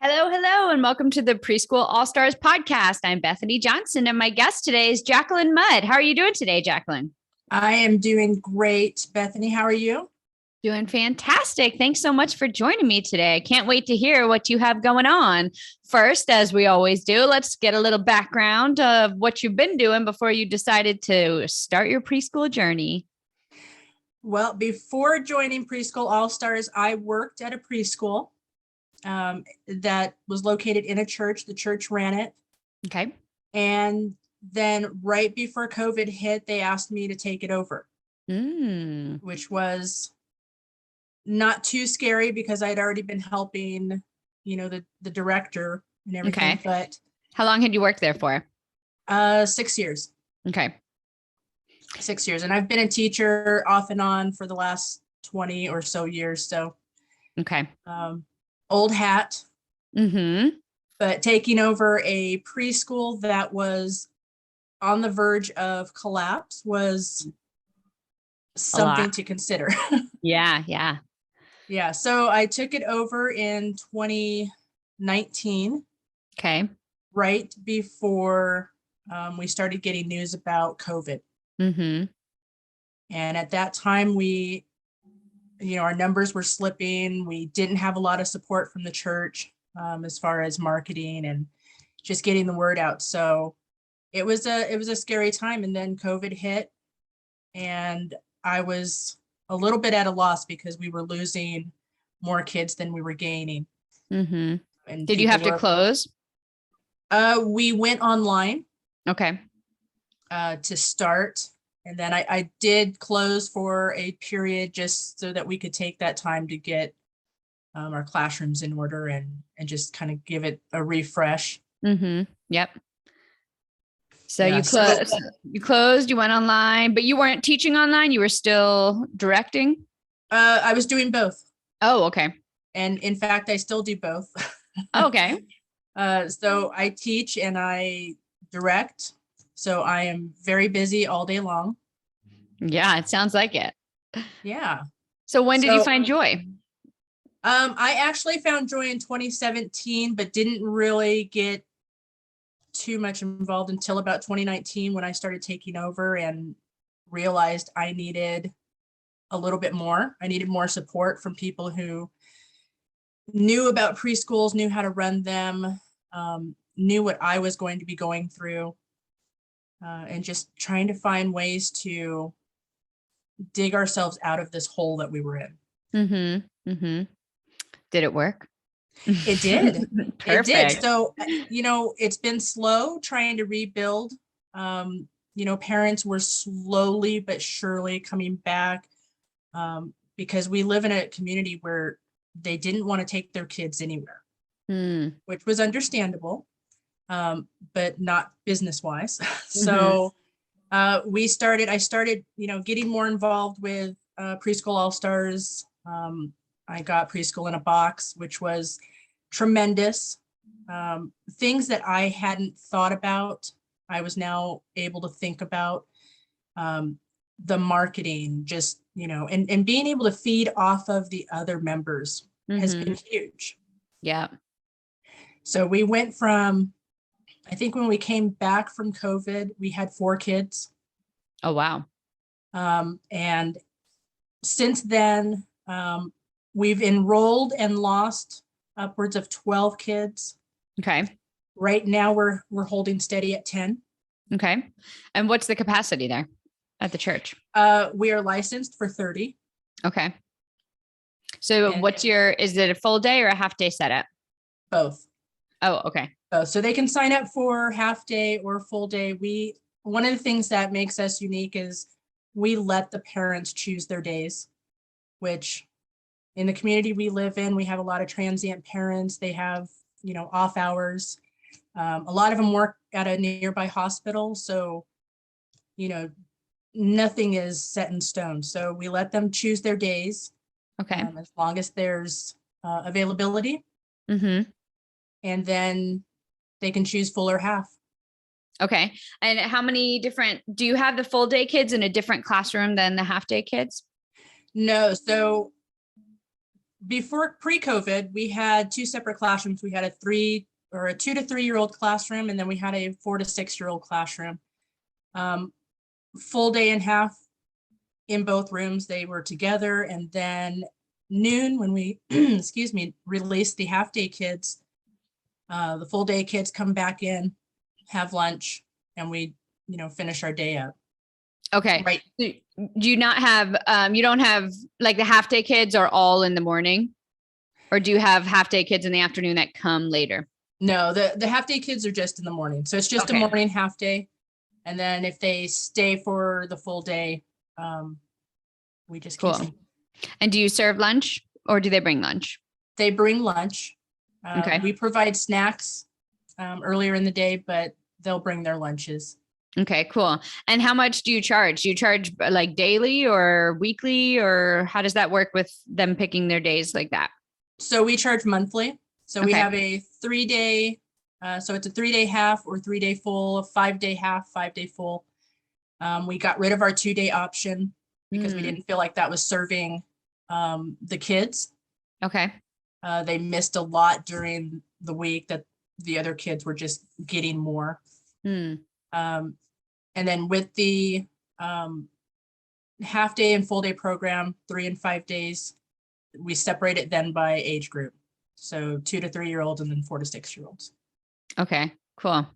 Hello, hello, and welcome to the Preschool All Stars podcast. I'm Bethany Johnson, and my guest today is Jacquelyn Mudd. How are you doing today, Jacquelyn? I am doing great. Bethany, how are you? Doing fantastic. Thanks so much for joining me today. I can't wait to hear what you have going on. First, as we always do, let's get a little background of what you've been doing before you decided to start your preschool journey. Well, before joining Preschool All Stars, I worked at a preschool that was located in a church. The church ran it. Okay. And then right before COVID hit, they asked me to take it over, which was not too scary because I'd already been helping, the director and everything. Okay. But how long had you worked there for? 6 years. Okay. 6 years. And I've been a teacher off and on for the last 20 or so years. So, okay. Old hat. Mm-hmm. But taking over a preschool that was on the verge of collapse was something to consider. Yeah. Yeah. So I took it over in 2019. Okay. Right before we started getting news about COVID. Mm-hmm. And at that time, our numbers were slipping. We didn't have a lot of support from the church as far as marketing and just getting the word out. So it was a scary time. And then COVID hit, and I was a little bit at a loss because we were losing more kids than we were gaining. Mm-hmm. And did you have to close? We went online. Okay. To start. And then I did close for a period just so that we could take that time to get our classrooms in order and just kind of give it a refresh. Mm-hmm. Yep. So yeah, you closed, you went online, but you weren't teaching online. You were still directing. I was doing both. Oh, okay. And in fact, I still do both. Okay. So I teach and I direct. So I am very busy all day long. Yeah, it sounds like it. Yeah. So when did you find joy? I actually found joy in 2017, but didn't really get too much involved until about 2019 when I started taking over and realized I needed a little bit more. I needed more support from people who knew about preschools, knew how to run them, knew what I was going to be going through, and just trying to find ways to dig ourselves out of this hole that we were in. Mm-hmm. Mm-hmm. Did it work? It did. Perfect. It did. So, it's been slow trying to rebuild. Parents were slowly but surely coming back because we live in a community where they didn't want to take their kids anywhere, which was understandable, but not business-wise. So I started, getting more involved with Preschool All Stars. I got Preschool in a Box, which was tremendous. Things that I hadn't thought about, I was now able to think about. The marketing, just, and being able to feed off of the other members has been huge. Yeah. So we went from, I think when we came back from COVID, we had 4 kids. Oh, wow. And since then, we've enrolled and lost upwards of 12 kids. Okay. Right now we're holding steady at 10. Okay. And what's the capacity there at the church? We are licensed for 30. Okay. So is it a full day or a half day setup? Both. Oh, okay. So they can sign up for half day or full day. One of the things that makes us unique is we let the parents choose their days, which in the community we live in, we have a lot of transient parents. They have, off hours. A lot of them work at a nearby hospital. So, nothing is set in stone. So we let them choose their days. Okay. As long as there's availability. Mm-hmm. And then they can choose full or half. Okay. And do you have the full day kids in a different classroom than the half day kids? No. So before pre-COVID, we had two separate classrooms. We had a 2 to 3 year old classroom, and then we had a 4 to 6 year old classroom. Full day and half in both rooms. They were together, and then noon when we, excuse me, released the half day kids, the full day kids come back in, have lunch, and we, finish our day up. Okay. Right. Do you not have, you don't have like the half day kids are all in the morning, or do you have half day kids in the afternoon that come later? No, the half day kids are just in the morning. So it's just a Okay. morning half day. And then if they stay for the full day, we just keep Cool. them. And do you serve lunch, or do they bring lunch? They bring lunch. Okay. We provide snacks earlier in the day, but they'll bring their lunches. Okay, cool. And how much do you charge? Do you charge like daily or weekly, or how does that work with them picking their days like that? So we charge monthly. So we Okay. have a 3-day, so it's a 3-day half or 3-day full, a 5-day half, 5-day full. We got rid of our 2-day option because we didn't feel like that was serving the kids. Okay. They missed a lot during the week that the other kids were just getting more. And then with the half day and full day program, 3 and 5 days, we separate it then by age group. So 2 to 3 year olds and then 4 to 6 year olds. Okay, cool.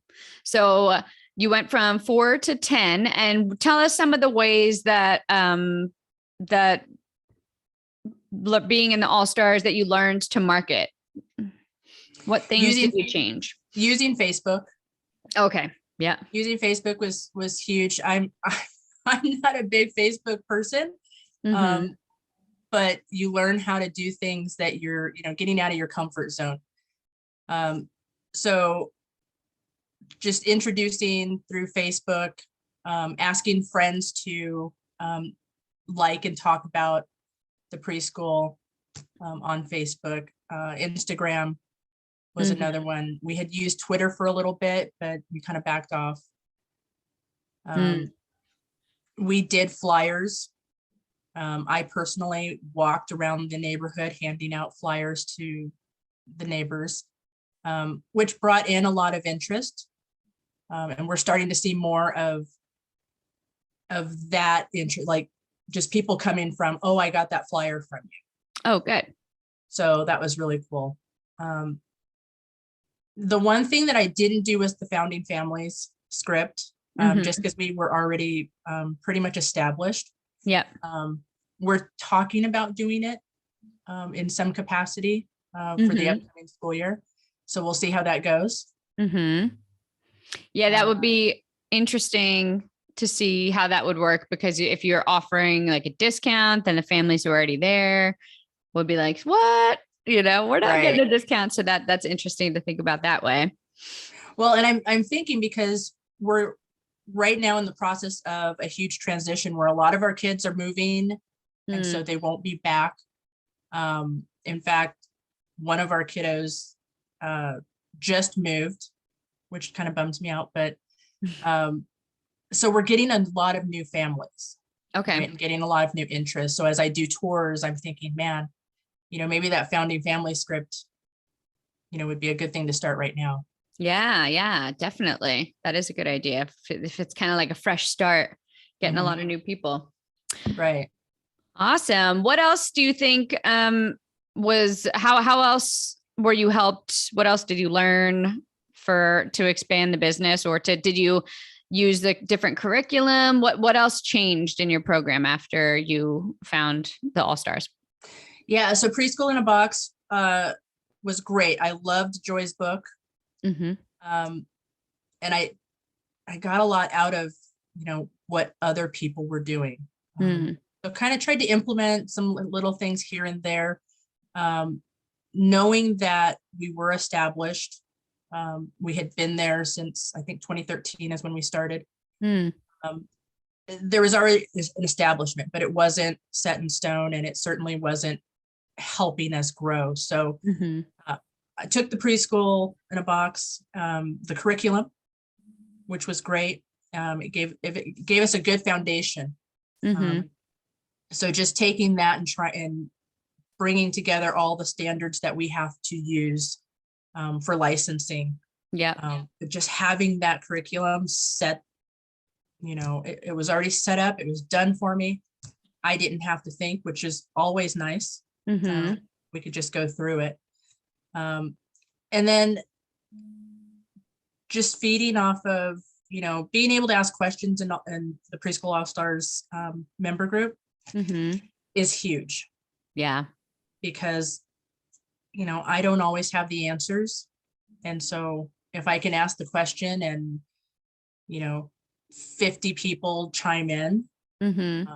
So you went from 4 to 10, and tell us some of the ways that that being in the All-Stars that you learned to market. What things did you change? Using Facebook. Okay. Yeah. Using Facebook was huge. I'm not a big Facebook person. But you learn how to do things that you're, getting out of your comfort zone. So just introducing through Facebook, asking friends to like and talk about the preschool on Facebook. Instagram was another one. We had used Twitter for a little bit, but we kind of backed off. We did flyers. I personally walked around the neighborhood handing out flyers to the neighbors, which brought in a lot of interest. And we're starting to see more of that interest, like just people coming from, oh, I got that flyer from you. Oh, good. So that was really cool. The one thing that I didn't do was the founding families script, just because we were already pretty much established. Yep. We're talking about doing it in some capacity for the upcoming school year. So we'll see how that goes. Yeah, that would be interesting to see how that would work, because if you're offering like a discount, then the families who are already there would be like, what? We're not getting a discount. So that's interesting to think about that way. Well, and I'm thinking, because we're right now in the process of a huge transition where a lot of our kids are moving, and so they won't be back. In fact, one of our kiddos just moved, which kind of bums me out, but so we're getting a lot of new families. Okay. Right, and getting a lot of new interest. So as I do tours, I'm thinking, man, maybe that founding family script, would be a good thing to start right now. Yeah, definitely. That is a good idea. If it's kind of like a fresh start, getting a lot of new people. Right. Awesome. What else do you think how else were you helped? What else did you learn to expand the business, or did you use the different curriculum? What else changed in your program after you found the All-Stars? Yeah. So Preschool in a Box was great. I loved Joy's book. And I got a lot out of, what other people were doing. So kind of tried to implement some little things here and there, knowing that we were established. We had been there since, I think 2013 is when we started. There was already an establishment, but it wasn't set in stone, and it certainly wasn't helping us grow. So I took the Preschool in a Box, the curriculum, which was great. It gave us a good foundation. So just taking that and bringing together all the standards that we have to use for licensing. Yeah. But just having that curriculum set, it was already set up. It was done for me. I didn't have to think, which is always nice. We could just go through it. And then just feeding off of, being able to ask questions in the Preschool All-Stars member group is huge. Yeah. Because, I don't always have the answers. And so if I can ask the question and, 50 people chime in, it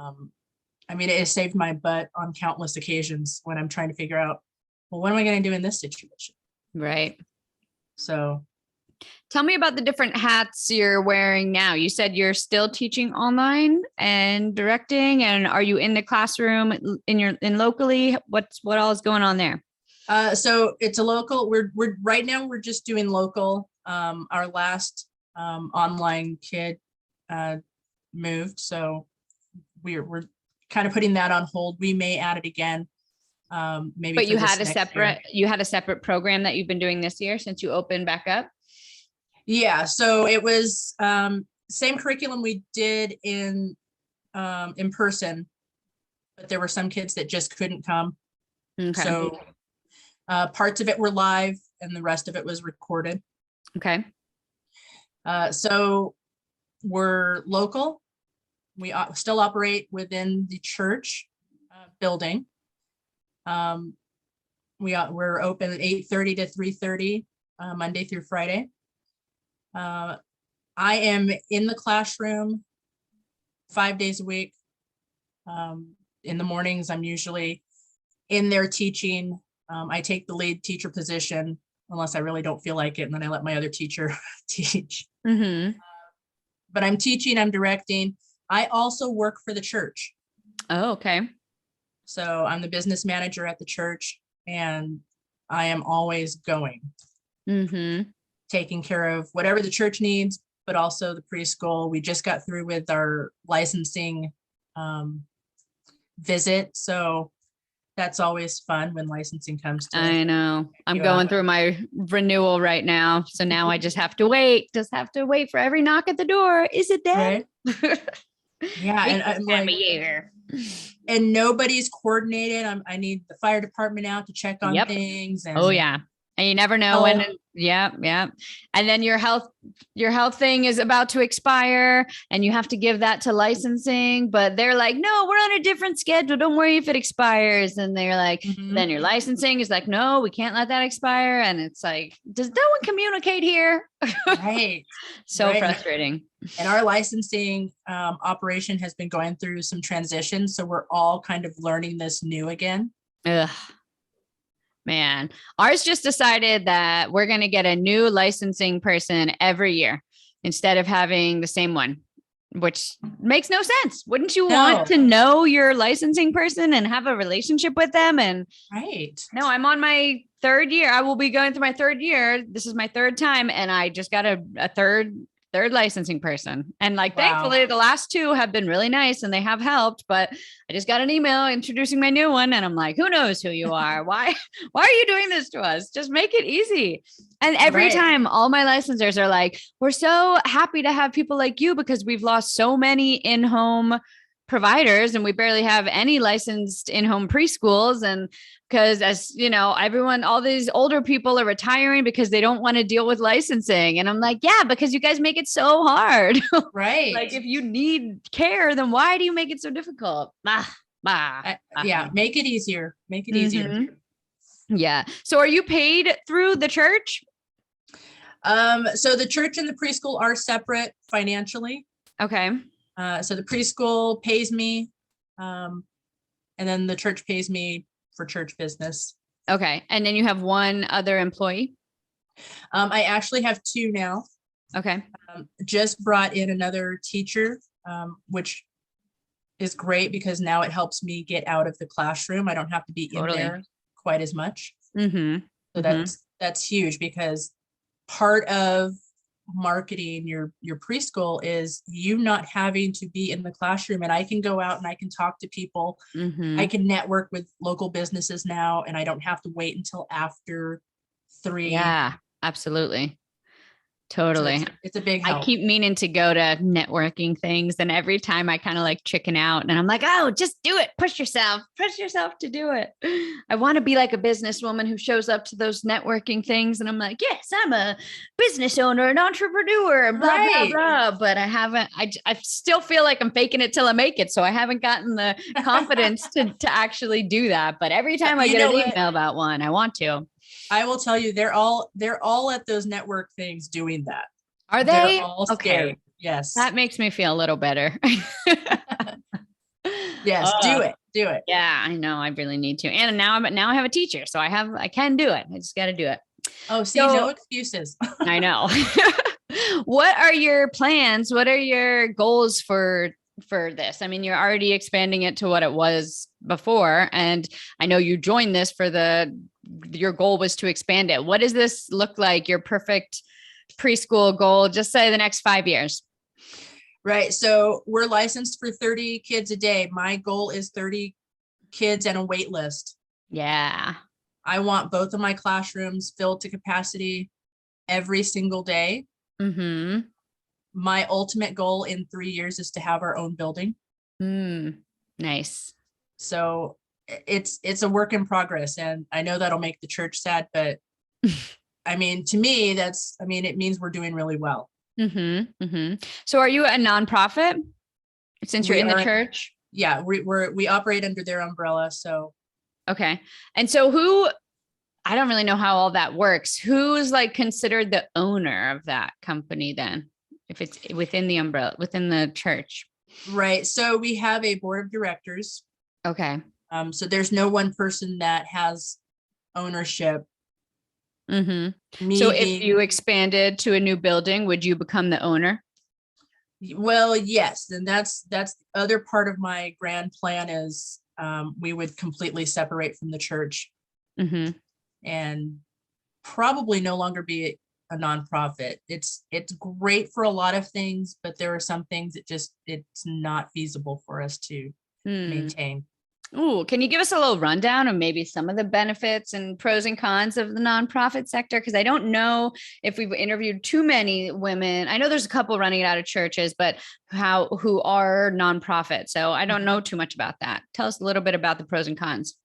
has saved my butt on countless occasions when I'm trying to figure out, well, what am I going to do in this situation? Right. So tell me about the different hats you're wearing now. You said you're still teaching online and directing, and are you in the classroom in locally? What all is going on there? So it's a local, we're right now we're just doing local. Our last online kid moved, so we're kind of putting that on hold. We may add it again. Maybe. But you had a separate program that you've been doing this year since you opened back up? Yeah, so it was same curriculum we did in person, but there were some kids that just couldn't come. Okay. So parts of it were live and the rest of it was recorded. Okay. So we're local. We still operate within the church building. We're open at 8:30 to 3:30 Monday through Friday. I am in the classroom 5 days a week. In the mornings, I'm usually in there teaching. I take the lead teacher position unless I really don't feel like it, and then I let my other teacher teach. But I'm teaching, I'm directing. I also work for the church. Oh, okay. So I'm the business manager at the church, and I am always going. Taking care of whatever the church needs, but also the preschool. We just got through with our licensing visit. So that's always fun when licensing comes to I know. I'm going through my renewal right now. So now I just have to wait. For every knock at the door. Is it dead? Right? Yeah. And I'm like, a year. And nobody's coordinated. I need the fire department out to check on things. And oh yeah. And you never know when. Yeah. And then your health thing is about to expire and you have to give that to licensing, but they're like, no, we're on a different schedule. Don't worry if it expires. And they're like, then your licensing is like, no, we can't let that expire. And it's like, does no one communicate here? Right. So frustrating. And our licensing operation has been going through some transitions. So we're all kind of learning this new again. Ugh. Man, ours just decided that we're going to get a new licensing person every year instead of having the same one, which makes no sense. Wouldn't you want to know your licensing person and have a relationship with them? And no, I'm on my third year. I will be going through my third year. This is my third time. And I just got a third licensing person. And thankfully the last two have been really nice and they have helped, but I just got an email introducing my new one. And I'm like, who knows who you are? Why are you doing this to us? Just make it easy. And every time all my licensors are like, we're so happy to have people like you because we've lost so many in-home providers and we barely have any licensed in-home preschools. And because as you know, all these older people are retiring because they don't want to deal with licensing. And I'm like, yeah, because you guys make it so hard. Right. If you need care, then why do you make it so difficult? Yeah. Make it easier. Make it easier. Yeah. So are you paid through the church? So the church and the preschool are separate financially. Okay. So the preschool pays me, and then the church pays me for church business. Okay. And then you have one other employee? I actually have two now. Okay. Just brought in another teacher, which is great because now it helps me get out of the classroom. I don't have to be in there quite as much. So that's huge because part of marketing your preschool is you not having to be in the classroom, and I can go out and I can talk to people. I can network with local businesses now, and I don't have to wait until after 3. Yeah, absolutely. So Totally. it's a big I help. keep meaning to go to networking things. And every time I kind of like chicken out and I'm like, oh, just do it. Push yourself to do it. I want to be like a businesswoman who shows up to those networking things. And I'm like, yes, I'm a business owner, an entrepreneur, and blah, blah, blah. But I haven't, I still feel like I'm faking it till I make it. So I haven't gotten the confidence to actually do that. But every time I get an email about one, I want to. I will tell you, they're all at those network things doing that. Are they? They're all scared. Okay. Yes. That makes me feel a little better. Yes, do it. Yeah, I know. I really need to. And now I have a teacher, so I can do it. I just got to do it. Oh, see, no excuses. I know. What are your plans? What are your goals for this? I mean, you're already expanding it to what it was before, and I know you joined this for your goal was to expand it. What does this look like? Your perfect preschool goal, just say the next 5 years. Right. So we're licensed for 30 kids a day. My goal is 30 kids and a wait list. Yeah. I want both of my classrooms filled to capacity every single day. My ultimate goal in 3 years is to have our own building. Nice. So it's a work in progress, and I know that'll make the church sad, but I mean, to me, it means we're doing really well. So are you a nonprofit since you're in the church? Yeah, we operate under their umbrella. So. Okay. And so I don't really know how all that works. Who's like considered the owner of that company then, if it's within the umbrella, within the church? Right. So we have a board of directors. Okay. So there's no one person that has ownership. So if you expanded to a new building, would you become the owner? Well, yes. And that's the other part of my grand plan is we would completely separate from the church and probably no longer be a nonprofit. It's great for a lot of things, but there are some things that it's not feasible for us to maintain. Oh, can you give us a little rundown of maybe some of the benefits and pros and cons of the nonprofit sector? Because I don't know if we've interviewed too many women. I know there's a couple running it out of churches, but who are nonprofit. So I don't know too much about that. Tell us a little bit about the pros and cons.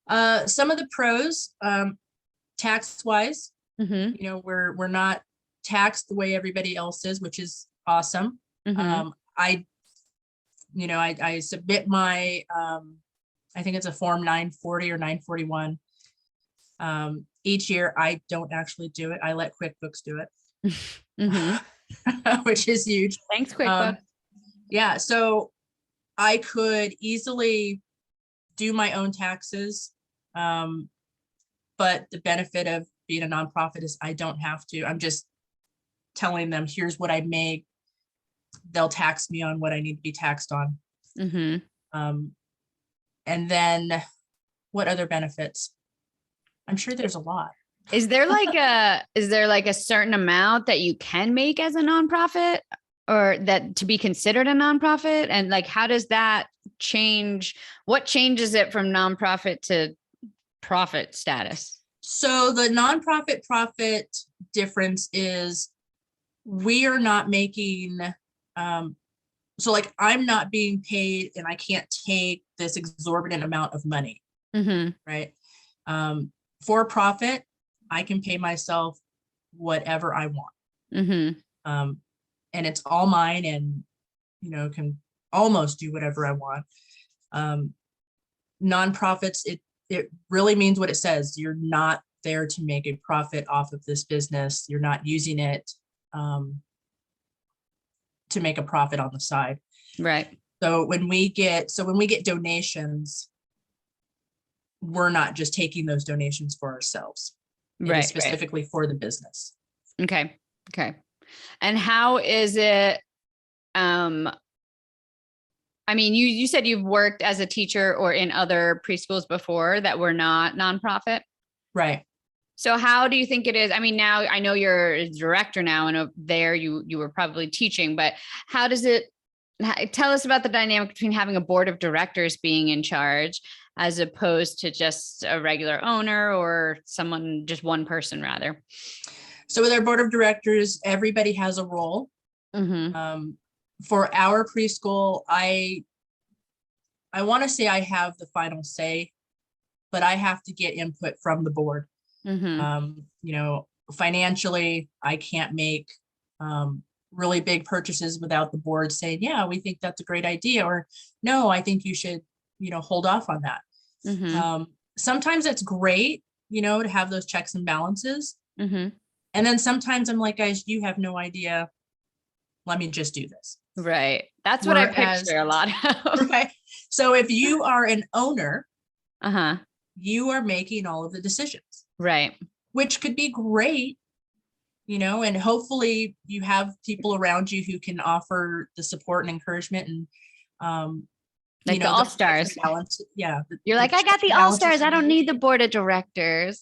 Some of the pros, tax wise, we're not taxed the way everybody else is, which is awesome. I submit my, I think it's a form 940 or 941. Each year, I don't actually do it. I let QuickBooks do it, which is huge. Thanks, QuickBooks. Yeah, so I could easily do my own taxes, but the benefit of being a nonprofit is I don't have to. I'm just telling them, here's what I make. They'll tax me on what I need to be taxed on. And then what other benefits? I'm sure there's a lot. Is there like a certain amount that you can make as a nonprofit, or that to be considered a nonprofit? And like, how does that change? What changes it from nonprofit to profit status? So the nonprofit profit difference is we are not making, so like I'm not being paid and I can't take this exorbitant amount of money, right? For profit, I can pay myself whatever I want. And it's all mine, and, can almost do whatever I want. Nonprofits, it really means what it says. You're not there to make a profit off of this business. You're not using it to make a profit on the side. Right. So when we get donations, we're not just taking those donations for ourselves. It is specifically for the business. Okay. And how is it? I mean, you said you've worked as a teacher or in other preschools before that were not nonprofit. Right. So how do you think it is? I mean, now I know you're a director now, and there you were probably teaching, but how does it tell us about the dynamic between having a board of directors being in charge as opposed to just a regular owner or someone, just one person rather? So with our board of directors, everybody has a role. For our preschool, I want to say I have the final say, but I have to get input from the board. Financially, I can't make really big purchases without the board saying, yeah, we think that's a great idea, or no, I think you should, hold off on that. Sometimes it's great, to have those checks and balances. And then sometimes I'm like, guys, you have no idea. Let me just do this. Right. That's what I picture a lot of. Right. So if you are an owner, you are making all of the decisions. Right. Which could be great, and hopefully you have people around you who can offer the support and encouragement and, like the all-stars. Yeah. You're like, I got the all-stars. I don't need the board of directors.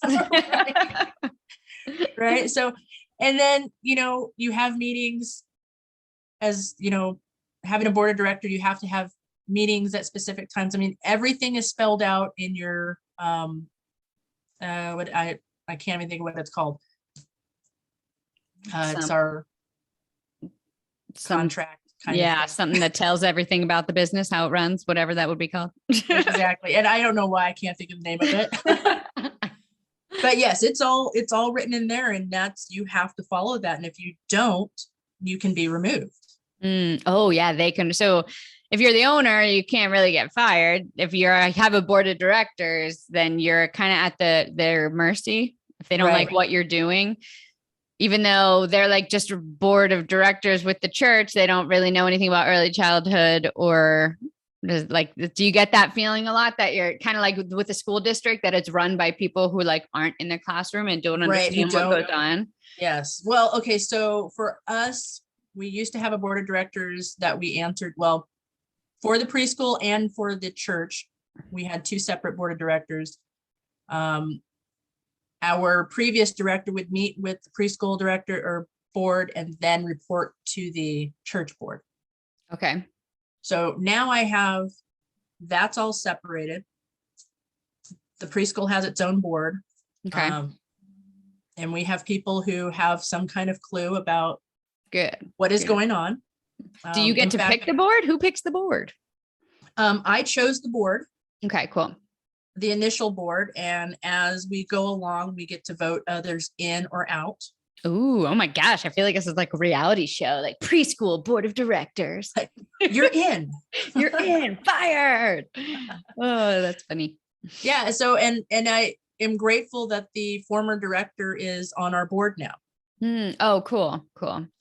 Right. So, and then, you have meetings as, having a board of director, you have to have meetings at specific times. I mean, everything is spelled out in your, what I can't even think of what it's called. It's our contract. Something that tells everything about the business, how it runs, whatever that would be called. Exactly. And I don't know why I can't think of the name of it. But yes, it's all written in there, and you have to follow that. And if you don't, you can be removed. Oh yeah, they can. So if you're the owner, you can't really get fired. If you have a board of directors, then you're kind of at their mercy if they don't like what you're doing. Even though they're like just a board of directors with the church, they don't really know anything about early childhood, or like, do you get that feeling a lot that you're kind of like with the school district, that it's run by people who like aren't in the classroom and don't understand what goes on? Yes. Well, okay. So for us, we used to have a board of directors that we answered. Well, for the preschool and for the church, we had two separate board of directors. Our previous director would meet with the preschool director or board and then report to the church board. Okay. So now that's all separated. The preschool has its own board. Okay. And we have people who have some kind of clue about what is Good. going on. Do you get to pick the board? Who picks the board? I chose the board. Okay, cool. The initial board. And as we go along, we get to vote others in or out. Ooh, oh my gosh. I feel like this is like a reality show, like preschool board of directors. You're in. You're in. Fired. Oh, that's funny. Yeah. So, and I am grateful that the former director is on our board now. Oh, cool.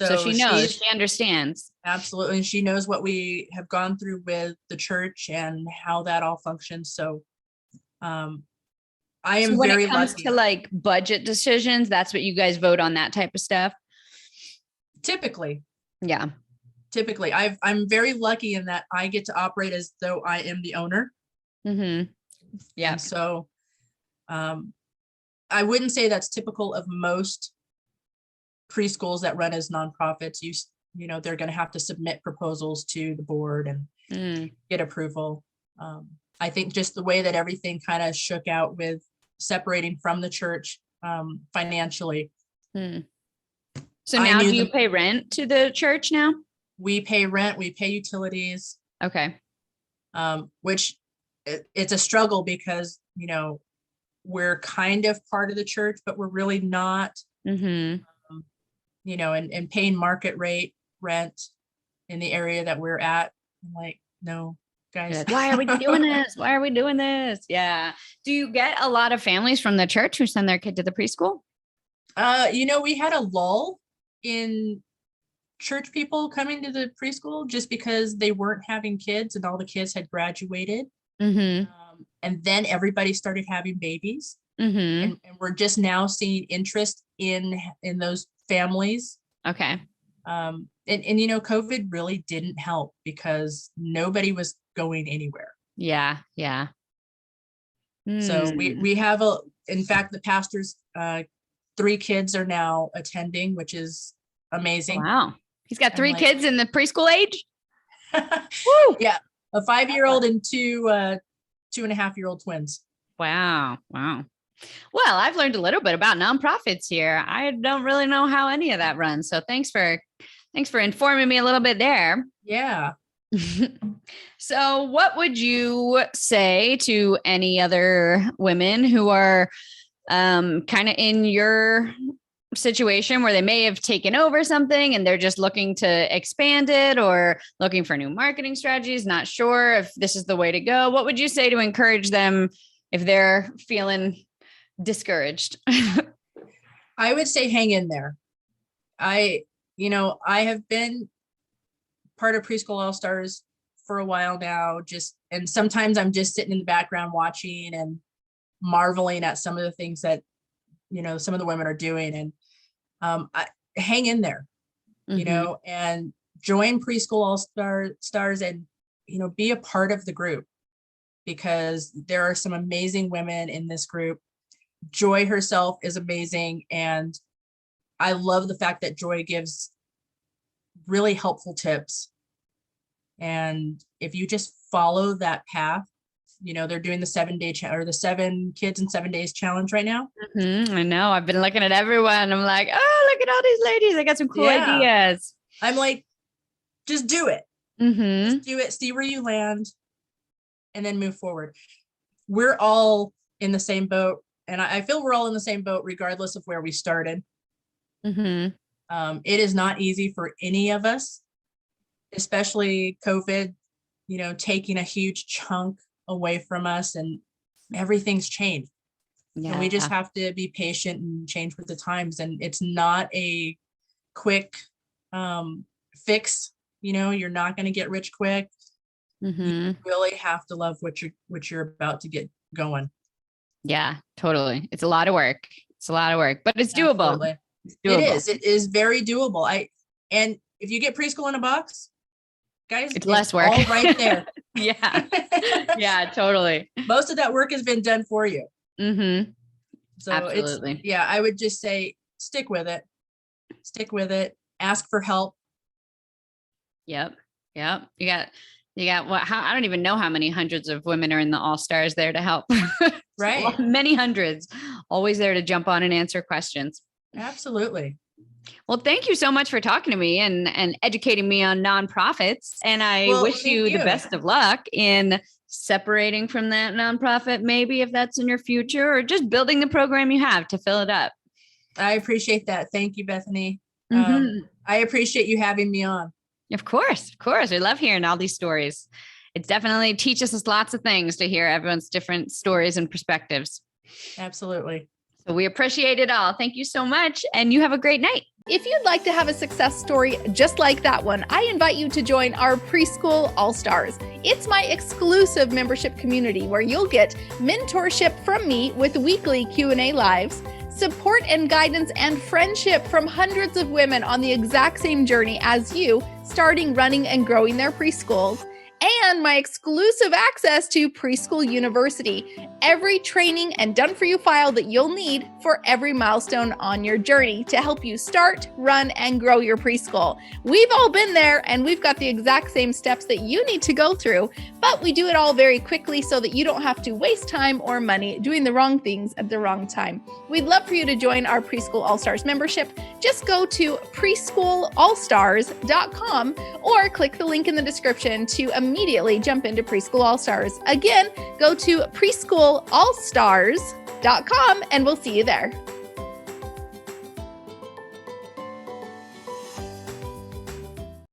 So she knows, she understands. Absolutely. And she knows what we have gone through with the church and how that all functions. So, I am very lucky. When it comes to like budget decisions, that's what you guys vote on, that type of stuff? Typically. Yeah. Typically. I'm very lucky in that I get to operate as though I am the owner. Yeah. And so, I wouldn't say that's typical of most preschools that run as nonprofits. You know, they're going to have to submit proposals to the board and get approval. I think just the way that everything kind of shook out with separating from the church financially. So now do you pay rent to the church now? We pay rent, we pay utilities. Okay. Which it's a struggle because, you know, we're kind of part of the church, but we're really not, you know, and paying market rate rent in the area that we're at. I'm like, no, guys. Why are we doing this? Why are we doing this? Yeah. Do you get a lot of families from the church who send their kid to the preschool? You know, we had a lull in church people coming to the preschool just because they weren't having kids and all the kids had graduated. And then everybody started having babies. And we're just now seeing interest in those families. Okay. And you know, COVID really didn't help because nobody was going anywhere. Yeah. So we have in fact, the pastor's 3 kids are now attending, which is amazing. Wow. He's got I'm 3 like- kids in the preschool age. Woo! Yeah, a 5-year-old and 2 2.5-year-old twins. Wow. Wow. Well, I've learned a little bit about nonprofits here. I don't really know how any of that runs. So thanks for informing me a little bit there. Yeah. So what would you say to any other women who are kind of in your situation where they may have taken over something and they're just looking to expand it or looking for new marketing strategies, not sure if this is the way to go? What would you say to encourage them if they're feeling discouraged? I would say hang in there. I have been part of Preschool All Stars for a while now, and sometimes I'm just sitting in the background watching and marveling at some of the things that, some of the women are doing. And I hang in there, and join Preschool All Stars and, be a part of the group, because there are some amazing women in this group. Joy herself is amazing. And I love the fact that Joy gives really helpful tips. And if you just follow that path, they're doing the 7-day or the 7 kids in 7 days challenge right now. I know. I've been looking at everyone. I'm like, oh, look at all these ladies. I got some cool ideas. I'm like, just do it. Just do it. See where you land and then move forward. We're all in the same boat. And I feel we're all in the same boat, regardless of where we started. It is not easy for any of us, especially COVID, taking a huge chunk away from us, and everything's changed. Yeah. And we just have to be patient and change with the times. And it's not a quick fix. You're not going to get rich quick. You really have to love what you're about to get going. Yeah, totally. It's a lot of work. But it's doable. Absolutely. It is very doable. And if you get Preschool in a Box, guys, it's less work. All right there. Yeah. Yeah, totally. Most of that work has been done for you. So absolutely. I would just say, stick with it. Ask for help. Yep. You got what? I don't even know how many hundreds of women are in the All Stars there to help. Right. Many hundreds, always there to jump on and answer questions. Absolutely. Well, thank you so much for talking to me and educating me on nonprofits. And I wish you the best of luck in separating from that nonprofit, maybe if that's in your future, or just building the program you have to fill it up. I appreciate that. Thank you, Bethany. I appreciate you having me on. Of course. We love hearing all these stories. It definitely teaches us lots of things to hear everyone's different stories and perspectives. Absolutely. So we appreciate it all. Thank you so much. And you have a great night. If you'd like to have a success story just like that one, I invite you to join our Preschool All Stars. It's my exclusive membership community where you'll get mentorship from me with weekly Q&A lives, support and guidance and friendship from hundreds of women on the exact same journey as you, starting, running, and growing their preschools, and my exclusive access to Preschool University, every training and done-for-you file that you'll need for every milestone on your journey to help you start, run, and grow your preschool. We've all been there, and we've got the exact same steps that you need to go through, but we do it all very quickly so that you don't have to waste time or money doing the wrong things at the wrong time. We'd love for you to join our Preschool All-Stars membership. Just go to preschoolallstars.com or click the link in the description to immediately jump into Preschool All-Stars. Again, go to preschoolallstars.com and we'll see you there.